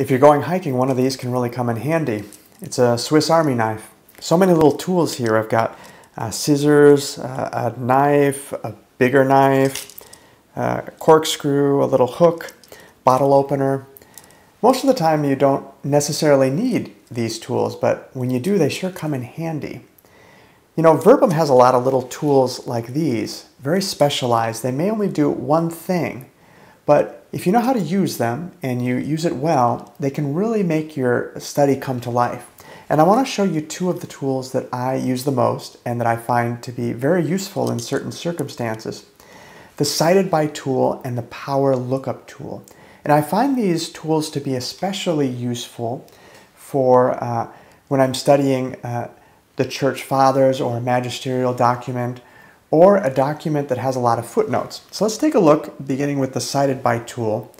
If you're going hiking, one of these can really come in handy. It's a Swiss Army knife. So many little tools here. I've got scissors, a knife, a bigger knife, a corkscrew, a little hook, bottle opener. Most of the time you don't necessarily need these tools, but when you do, they sure come in handy. You know, Verbum has a lot of little tools like these, very specialized. They may only do one thing, but if you know how to use them and you use it well, they can really make your study come to life. And I want to show you two of the tools that I use the most and that I find to be very useful in certain circumstances. The Cited By tool and the Power Lookup tool. And I find these tools to be especially useful for when I'm studying the Church Fathers or a magisterial document or a document that has a lot of footnotes. So let's take a look, beginning with the Cited By tool,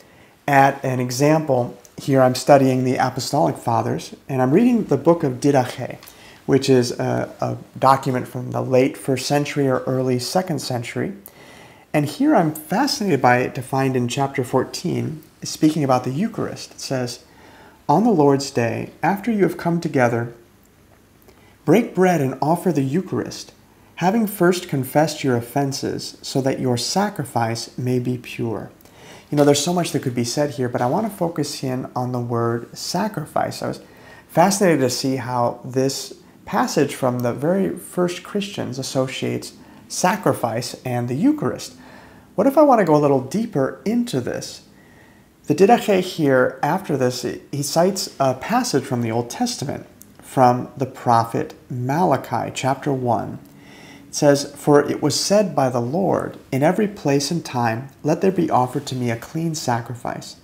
at an example. Here I'm studying the Apostolic Fathers, and I'm reading the book of Didache, which is a document from the late 1st century or early 2nd century. And here I'm fascinated by it to find in chapter 14, speaking about the Eucharist. It says, "On the Lord's Day, after you have come together, break bread and offer the Eucharist, having first confessed your offenses, so that your sacrifice may be pure." You know, there's so much that could be said here, but I want to focus in on the word sacrifice. I was fascinated to see how this passage from the very first Christians associates sacrifice and the Eucharist. What if I want to go a little deeper into this? The Didache here, after this, he cites a passage from the Old Testament, from the prophet Malachi, chapter 1. It says, "For it was said by the Lord, in every place and time, let there be offered to me a clean sacrifice,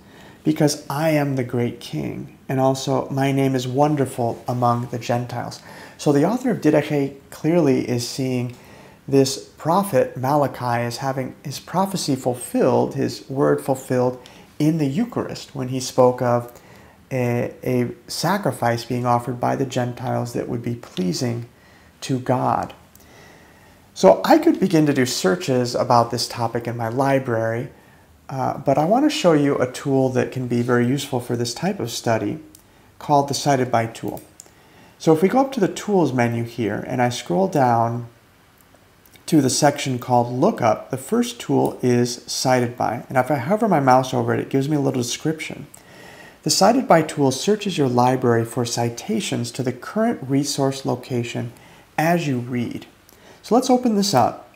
because I am the great king, and also my name is wonderful among the Gentiles." So the author of Didache clearly is seeing this prophet Malachi as having his prophecy fulfilled, his word fulfilled in the Eucharist, when he spoke of a sacrifice being offered by the Gentiles that would be pleasing to God. So I could begin to do searches about this topic in my library, but I want to show you a tool that can be very useful for this type of study called the Cited By tool. So if we go up to the Tools menu here and I scroll down to the section called Lookup, the first tool is Cited By. And if I hover my mouse over it, it gives me a little description. The Cited By tool searches your library for citations to the current resource location as you read. So let's open this up.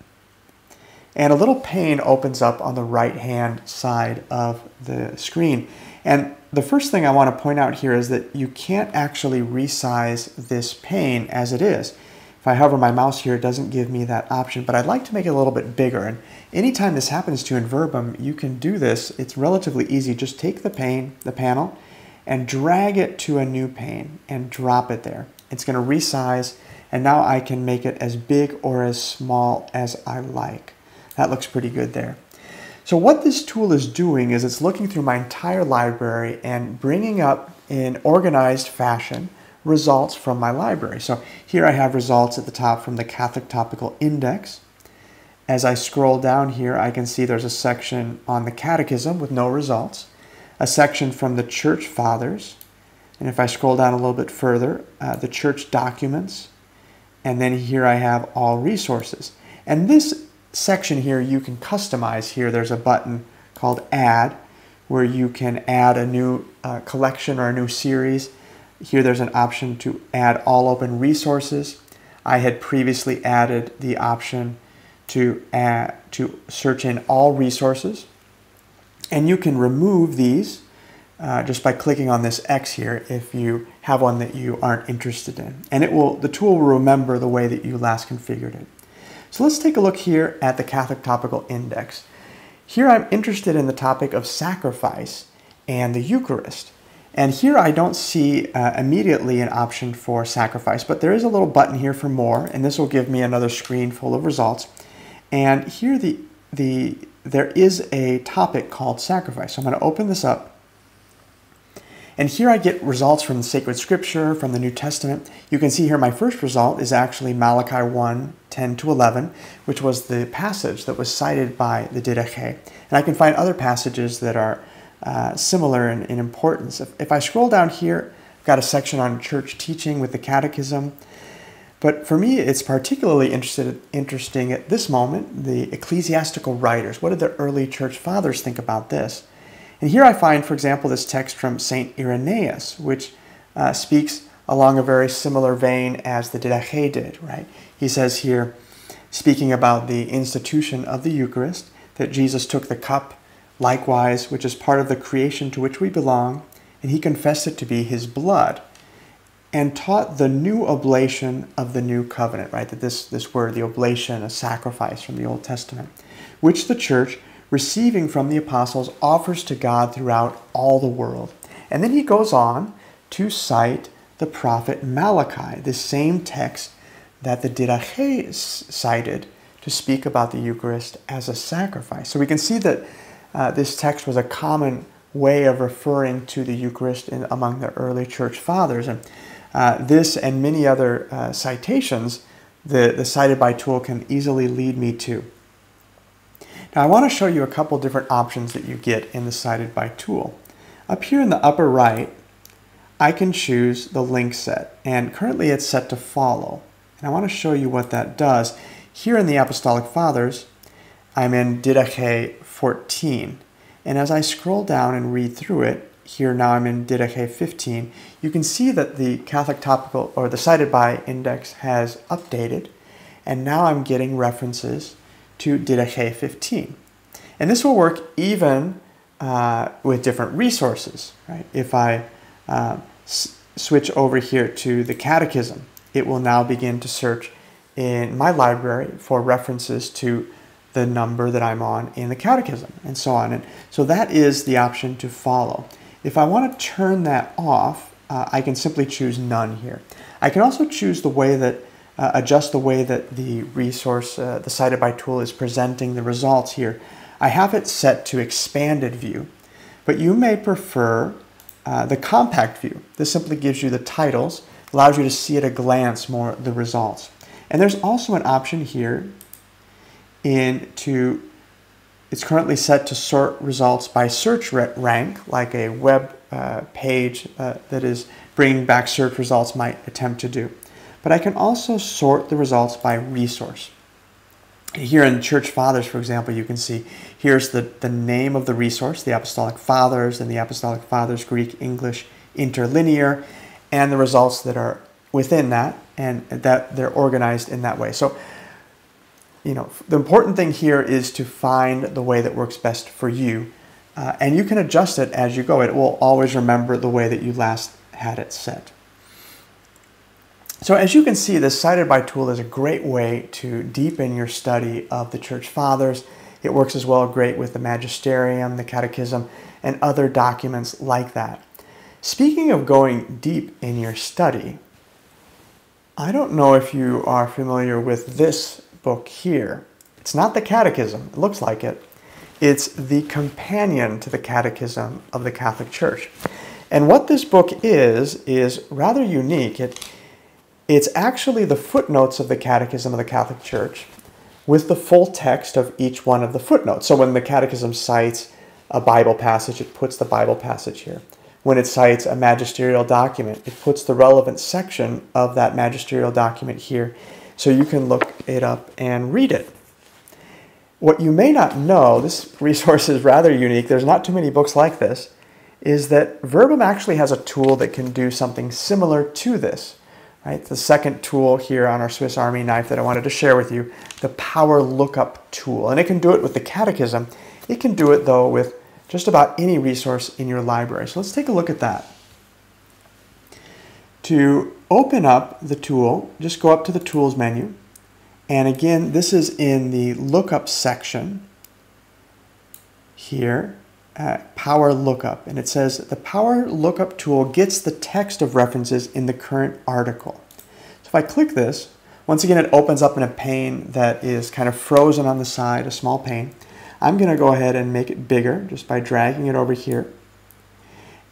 And a little pane opens up on the right-hand side of the screen. And the first thing I want to point out here is that you can't actually resize this pane as it is. If I hover my mouse here, it doesn't give me that option, but I'd like to make it a little bit bigger. And anytime this happens to you in Verbum, you can do this. It's relatively easy. Just take the panel, and drag it to a new pane and drop it there. It's going to resize, and now I can make it as big or as small as I like. That looks pretty good there. So what this tool is doing is it's looking through my entire library and bringing up in organized fashion results from my library. So here I have results at the top from the Catholic Topical Index. As I scroll down here, I can see there's a section on the Catechism with no results, a section from the Church Fathers, and if I scroll down a little bit further, the Church Documents, and then here I have all resources. And this section here you can customize. Here there's a button called Add, where you can add a new collection or a new series. Here there's an option to add all open resources. I had previously added the option to search in all resources. And you can remove these just by clicking on this X here if you have one that you aren't interested in. And the tool will remember the way that you last configured it. So let's take a look here at the Catholic Topical Index. Here I'm interested in the topic of sacrifice and the Eucharist. And here I don't see immediately an option for sacrifice, but there is a little button here for more, and this will give me another screen full of results. And here there is a topic called sacrifice. So I'm going to open this up. And here I get results from the Sacred Scripture, from the New Testament. You can see here my first result is actually Malachi 1, 10 to 11, which was the passage that was cited by the Didache. And I can find other passages that are similar in importance. If I scroll down here, I've got a section on church teaching with the catechism. But for me, it's particularly interesting at this moment, the ecclesiastical writers. What did the early church fathers think about this? And here I find, for example, this text from St. Irenaeus, which speaks along a very similar vein as the Didache did, right? He says here, speaking about the institution of the Eucharist, that Jesus took the cup, likewise, which is part of the creation to which we belong, and he confessed it to be his blood, and taught the new oblation of the new covenant, right? That this word, the oblation, a sacrifice from the Old Testament, which the church, receiving from the apostles, offers to God throughout all the world. And then he goes on to cite the prophet Malachi, the same text that the Didache cited to speak about the Eucharist as a sacrifice. So we can see that this text was a common way of referring to the Eucharist among the early church fathers. And this and many other citations, the Cited By tool can easily lead me to. Now I want to show you a couple different options that you get in the Cited By tool. Up here in the upper right, I can choose the link set, and currently it's set to follow. And I want to show you what that does. Here in the Apostolic Fathers, I'm in Didache 14. And as I scroll down and read through it, here now I'm in Didache 15, you can see that the Catholic Topical, or the Cited By index has updated, and now I'm getting references to Didache 15. And this will work even with different resources, right? If I switch over here to the Catechism, it will now begin to search in my library for references to the number that I'm on in the Catechism, and so on. And so that is the option to follow. If I want to turn that off, I can simply choose none here. I can also choose the way that, adjust the way that the resource, the Cited By tool is presenting the results here. I have it set to expanded view, but you may prefer the compact view. This simply gives you the titles, allows you to see at a glance more the results. And there's also an option here it's currently set to sort results by search rank, like a web page that is bringing back search results might attempt to do. But I can also sort the results by resource. Here in Church Fathers, for example, you can see here's the name of the resource, the Apostolic Fathers, and the Apostolic Fathers Greek English interlinear, and the results that are within that, and that they're organized in that way. So, you know, the important thing here is to find the way that works best for you, and you can adjust it as you go. It will always remember the way that you last had it set. So as you can see, this Cited By tool is a great way to deepen your study of the Church Fathers. It works as well great with the Magisterium, the Catechism, and other documents like that. Speaking of going deep in your study, I don't know if you are familiar with this book here. It's not the Catechism, it looks like it. It's the companion to the Catechism of the Catholic Church. And what this book is rather unique. It's actually the footnotes of the Catechism of the Catholic Church with the full text of each one of the footnotes. So when the Catechism cites a Bible passage, it puts the Bible passage here. When it cites a magisterial document, it puts the relevant section of that magisterial document here, so you can look it up and read it. What you may not know, this resource is rather unique, there's not too many books like this, is that Verbum actually has a tool that can do something similar to this. Right? The second tool here on our Swiss Army knife that I wanted to share with you, the Power Lookup tool. And it can do it with the Catechism. It can do it, though, with just about any resource in your library. So let's take a look at that. To open up the tool, just go up to the Tools menu. And again, this is in the Lookup section here. Power Lookup, and it says the Power Lookup tool gets the text of references in the current article. So if I click this, once again it opens up in a pane that is kind of frozen on the side, a small pane. I'm going to go ahead and make it bigger just by dragging it over here.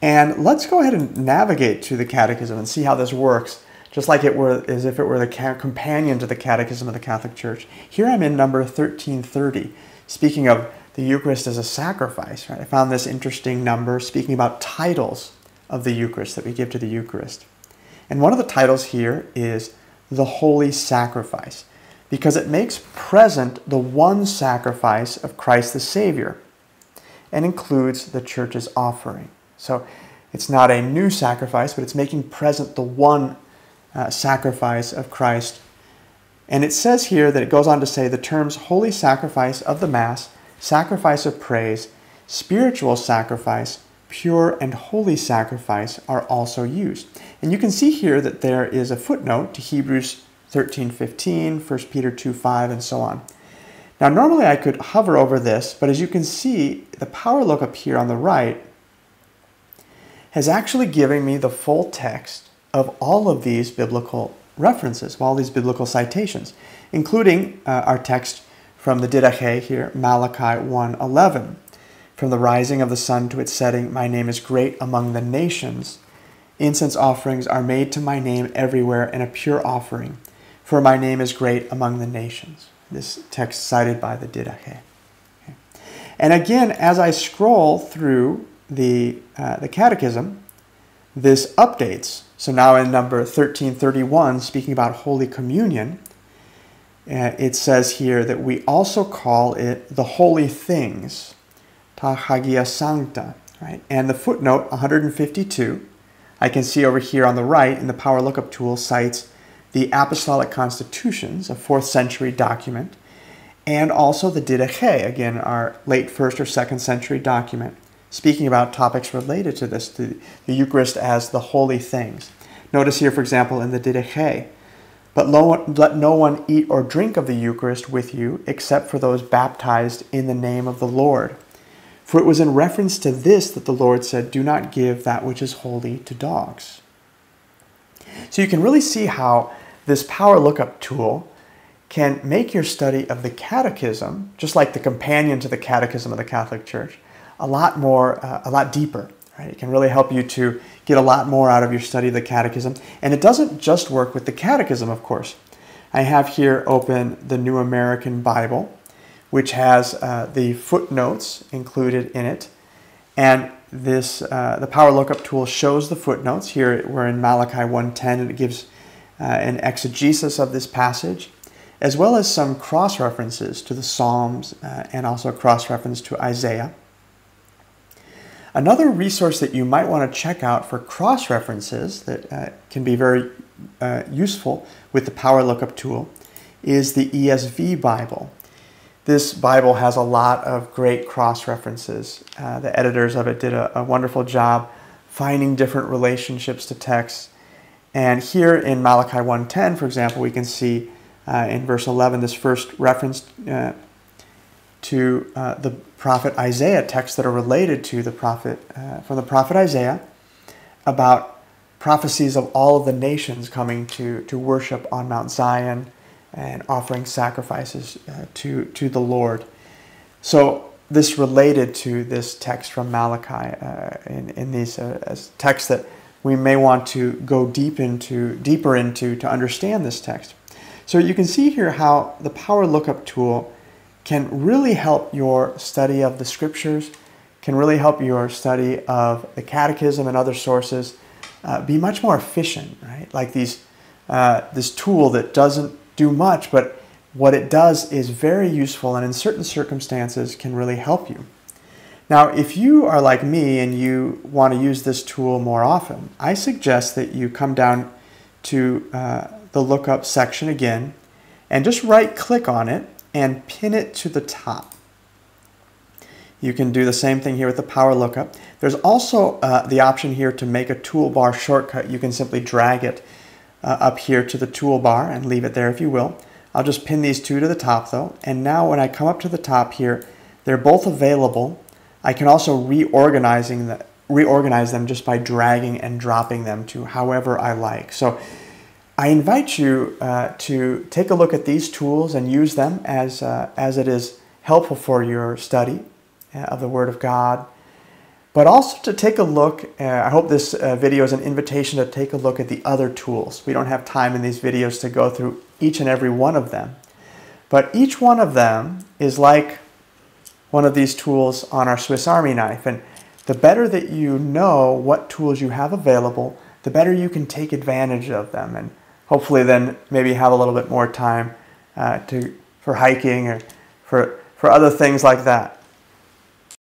And let's go ahead and navigate to the Catechism and see how this works, just like it were as if it were the companion to the Catechism of the Catholic Church. Here I'm in number 1330, speaking of the Eucharist as a sacrifice. Right? I found this interesting number speaking about titles of the Eucharist that we give to the Eucharist. And one of the titles here is the Holy Sacrifice, because it makes present the one sacrifice of Christ the Savior and includes the Church's offering. So it's not a new sacrifice, but it's making present the one sacrifice of Christ. And it says here that it goes on to say the terms holy sacrifice of the Mass, sacrifice of praise, spiritual sacrifice, pure and holy sacrifice are also used. And you can see here that there is a footnote to Hebrews 13:15, 1 Peter 2:5, and so on. Now normally I could hover over this, but as you can see, the power lookup here on the right has actually given me the full text of all of these biblical references, all these biblical citations, including our text from the Didache here, Malachi 1:11. From the rising of the sun to its setting, my name is great among the nations. Incense offerings are made to my name everywhere, and a pure offering. For my name is great among the nations. This text cited by the Didache. Okay. And again, as I scroll through the Catechism, this updates. So now in number 1331, speaking about Holy Communion, it says here that we also call it the holy things, ta hagia sancta, right? And the footnote 152, I can see over here on the right in the Power Lookup tool, cites the Apostolic Constitutions, a 4th century document, and also the Didache, again, our late 1st or 2nd century document, speaking about topics related to this, the Eucharist as the holy things. Notice here, for example, in the Didache, but let no one eat or drink of the Eucharist with you except for those baptized in the name of the Lord. For it was in reference to this that the Lord said, do not give that which is holy to dogs. So you can really see how this Power Lookup tool can make your study of the Catechism, just like the companion to the Catechism of the Catholic Church, a lot deeper. Right? It can really help you to get a lot more out of your study of the Catechism. And it doesn't just work with the Catechism, of course. I have here open the New American Bible, which has the footnotes included in it. And this the Power Lookup tool shows the footnotes. Here we're in Malachi 1:10, and it gives an exegesis of this passage, as well as some cross-references to the Psalms and also a cross-reference to Isaiah. Another resource that you might want to check out for cross-references that can be very useful with the Power Lookup tool is the ESV Bible. This Bible has a lot of great cross-references. The editors of it did a wonderful job finding different relationships to texts. And here in Malachi 1:10, for example, we can see in verse 11 this first reference to the prophet Isaiah, texts that are related to the prophet, from the prophet Isaiah, about prophecies of all of the nations coming to worship on Mount Zion and offering sacrifices to the Lord. So this related to this text from Malachi in these as texts that we may want to go deeper into to understand this text. So you can see here how the Power Lookup tool can really help your study of the Scriptures, can really help your study of the Catechism and other sources be much more efficient, right? Like this tool that doesn't do much, but what it does is very useful and in certain circumstances can really help you. Now, if you are like me and you want to use this tool more often, I suggest that you come down to the Lookup section again and just right-click on it and pin it to the top. You can do the same thing here with the Power Lookup. There's also the option here to make a toolbar shortcut. You can simply drag it up here to the toolbar and leave it there if you will. I'll just pin these two to the top though. And now when I come up to the top here, they're both available. I can also reorganize them just by dragging and dropping them to however I like. So I invite you to take a look at these tools and use them as it is helpful for your study of the Word of God. But also to take a look, I hope this video is an invitation to take a look at the other tools. We don't have time in these videos to go through each and every one of them. But each one of them is like one of these tools on our Swiss Army knife. And the better that you know what tools you have available, the better you can take advantage of them, and hopefully then maybe have a little bit more time for hiking or for other things like that.